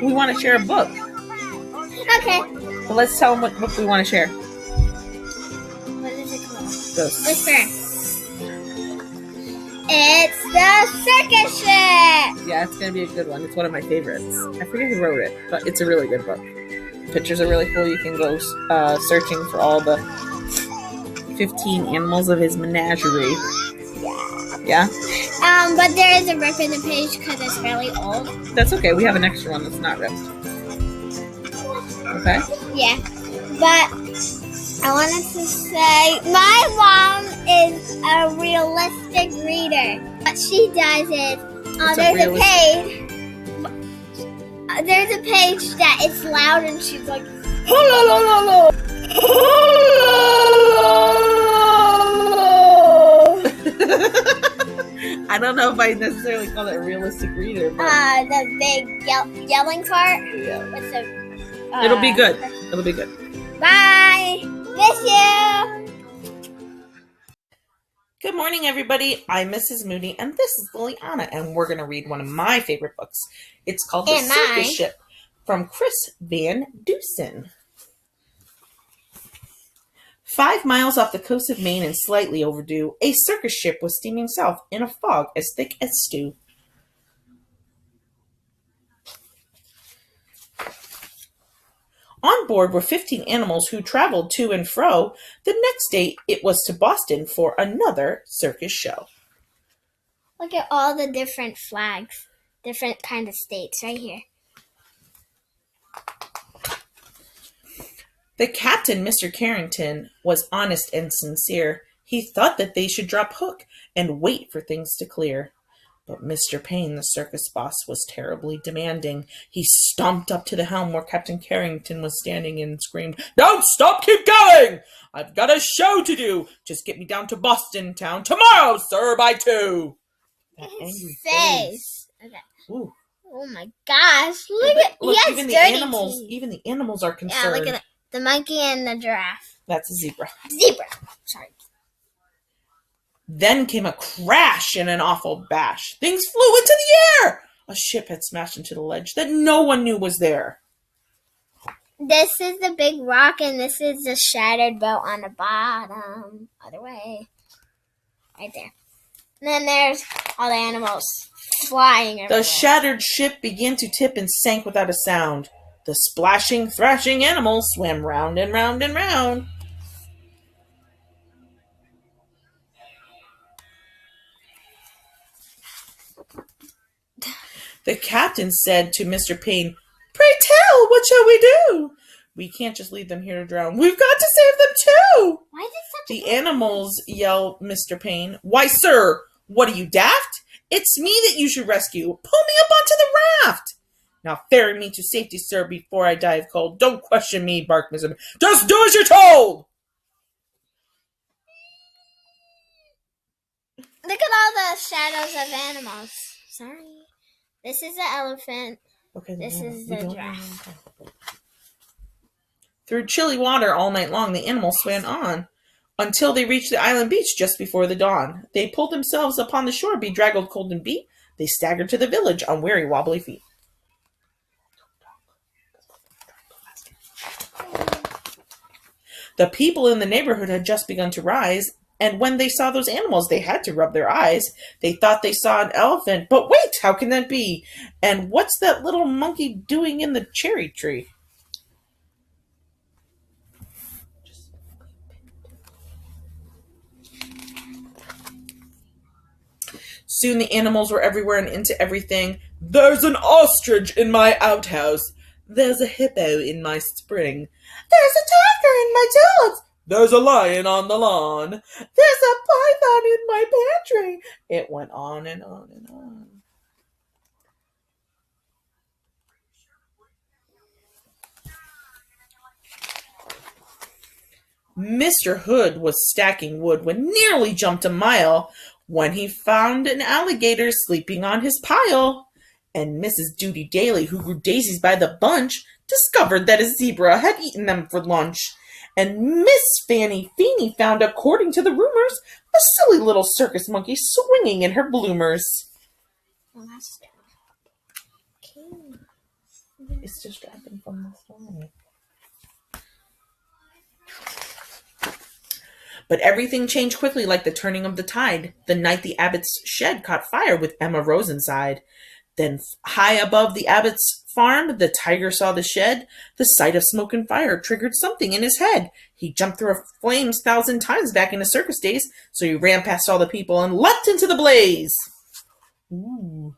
We want to share a book. Okay. So let's tell them what book we want to share. What is it called? Whisper. It's the Circus Ship! Yeah, it's going to be a good one. It's one of my favorites. I forget who wrote it, but it's a really good book. Pictures are really cool. You can go searching for all the 15 animals of his menagerie. Yeah? But there is a rip in the page because it's really old. That's okay. We have an extra one that's not ripped. Okay? Yeah. But I wanted to say my mom is a realistic reader. What she does is there's a page that it's loud and she's like I don't know if I necessarily call it a realistic reader. But the big yelling part. Yeah. With the, It'll be good. It'll be good. Bye. Miss you. Good morning, everybody. I'm Mrs. Moody, and this is Liliana, and we're going to read one of my favorite books. It's called The Circus Ship from Chris Van Dusen. 5 miles off the coast of Maine and slightly overdue, a circus ship was steaming south in a fog as thick as stew. On board were 15 animals who traveled to and fro. The next day it was to Boston for another circus show. Look at all the different flags, different kind of states right here. The captain, Mr. Carrington, was honest and sincere. He thought that they should drop hook and wait for things to clear. But Mr. Payne, the circus boss, was terribly demanding. He stomped up to the helm where Captain Carrington was standing and screamed, "Don't stop, keep going! I've got a show to do. Just get me down to Boston town tomorrow, sir, by 2. That angry face. Okay. Ooh. Oh my gosh! Look, even the animals. Teeth. Even the animals are concerned. Yeah, look at the monkey and the giraffe. That's a zebra. Zebra. Sorry. Then came a crash and an awful bash. Things flew into the air. A ship had smashed into the ledge that no one knew was there. This is the big rock, and this is the shattered boat on the bottom. Other way. Right there. And then there's all the animals flying everywhere. The shattered ship began to tip and sank without a sound. The splashing, thrashing animals swam round and round and round. The captain said to Mr. Payne, "Pray tell, what shall we do? We can't just leave them here to drown. We've got to save them too." Why did the animals yelled Mr. Payne. "Why, sir, what are you, daft? It's me that you should rescue. Pull me up onto the raft. Now ferry me to safety, sir, before I die of cold. Don't question me," barked Mr. Payne. "Just do as you're told." Look at all the shadows of animals. Sorry. This is the elephant. Okay, this is the giraffe. Through chilly water all night long, the animals swam on until they reached the island beach just before the dawn. They pulled themselves upon the shore, bedraggled, cold, and beat. They staggered to the village on weary, wobbly feet. The people in the neighborhood had just begun to rise, and when they saw those animals, they had to rub their eyes. They thought they saw an elephant, but wait, how can that be? And what's that little monkey doing in the cherry tree? Soon the animals were everywhere and into everything. "There's an ostrich in my outhouse. There's a hippo in my spring. There's a tiger in my dogs. There's a lion on the lawn. There's a python in my pantry." It went on and on and on. Mr. Hood was stacking wood when nearly jumped a mile when he found an alligator sleeping on his pile. And Mrs. Duty Daly, who grew daisies by the bunch, discovered that a zebra had eaten them for lunch. And Miss Fanny Feeney found, according to the rumors, a silly little circus monkey swinging in her bloomers. Oh, that's It's distracting from the story. But everything changed quickly like the turning of the tide. The night the abbot's shed caught fire with Emma Rose inside. Then high above the abbot's farm, the tiger saw the shed. The sight of smoke and fire triggered something in his head. He jumped through flames 1,000 times back in his circus days, so he ran past all the people and leapt into the blaze. Ooh.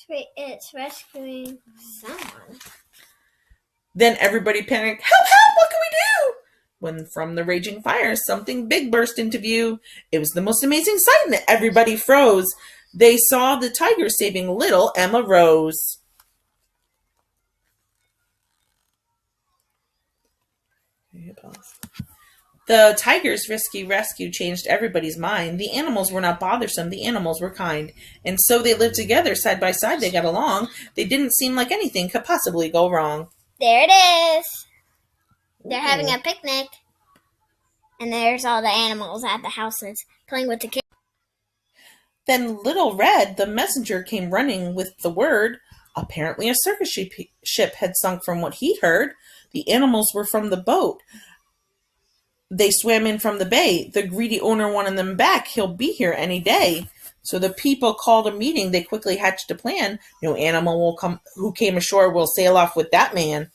It's rescuing someone. Then everybody panicked. Help, help, what can we do? When from the raging fire, something big burst into view. It was the most amazing sight, and everybody froze. They saw the tiger saving little Emma Rose. The tiger's risky rescue changed everybody's mind. The animals were not bothersome. The animals were kind. And so they lived together side by side. They got along. They didn't seem like anything could possibly go wrong. There it is. They're Ooh. having a picnic. And there's all the animals at the houses playing with the kids. Then Little Red, the messenger, came running with the word. Apparently a circus ship had sunk from what he'd heard. The animals were from the boat. They swam in from the bay. The greedy owner wanted them back. He'll be here any day. So the people called a meeting. They quickly hatched a plan. No animal who came ashore will sail off with that man.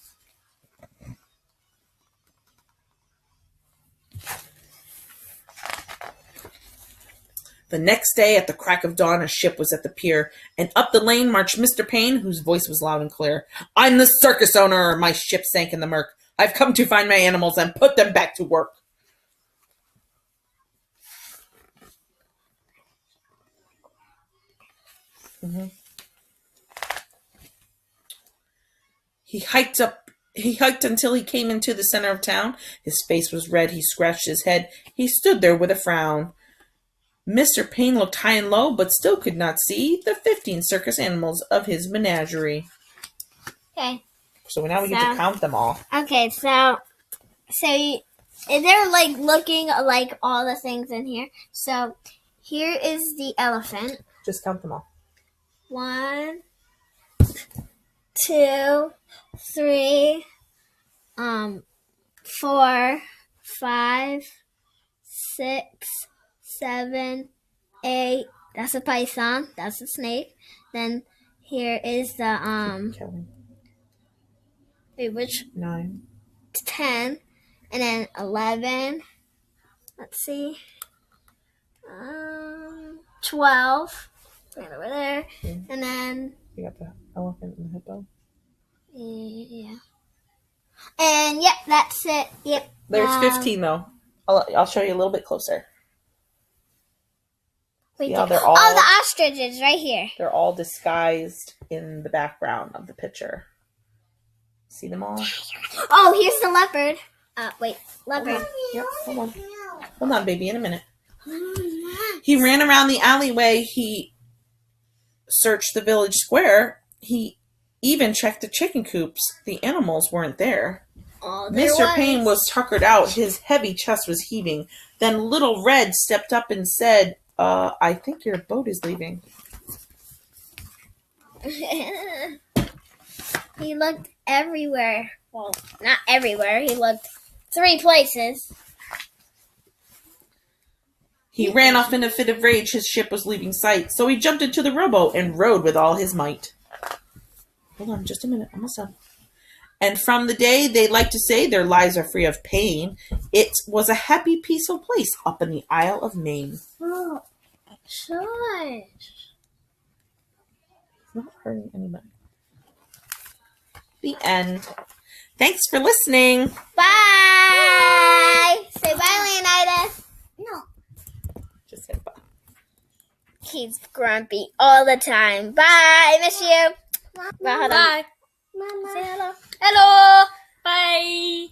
The next day, at the crack of dawn, a ship was at the pier, and up the lane marched Mr. Payne, whose voice was loud and clear. I'm the circus owner. My ship sank in the murk. I've come to find my animals and put them back to work. Mm-hmm. He hiked until he came into the center of town. His face was red. He scratched his head. He stood there with a frown. Mr. Payne looked high and low, but still could not see the 15 circus animals of his menagerie. Okay. So now we get to count them all. Okay, so they're like looking like all the things in here. So here is the elephant. Just count them all. 1, 2, 3, 4, 5, 6, 7, 8. That's a python. That's a snake. Then here is the wait, which 9, 10, and then 11. Let's see, 12. Right over there, and then you got the elephant and the hippo. Yeah, and yep, that's it. Yep. There's 15 though. I'll show you a little bit closer. Yeah, they're all the ostriches right here. They're all disguised in the background of the picture. See them all? Oh, here's the leopard. Wait, leopard. Yep, hold on. Hold on, baby, in a minute. He ran around the alleyway. He searched the village square. He even checked the chicken coops. The animals weren't there. Mr. Payne was tuckered out. His heavy chest was heaving. Then Little Red stepped up and said, I think your boat is leaving. He looked everywhere. Well, not everywhere. He looked 3 places. He ran off in a fit of rage. His ship was leaving sight. So he jumped into the rowboat and rowed with all his might. Hold on just a minute. Almost done. And from the day, they like to say their lives are free of pain, it was a happy, peaceful place up in the Isle of Maine. Oh, shush. It's not hurting anybody. The end. Thanks for listening. Bye. Say bye, Leonidas. No. Just say bye. He's grumpy all the time. Bye. Miss you. Bye. Say hello. Hello. Bye.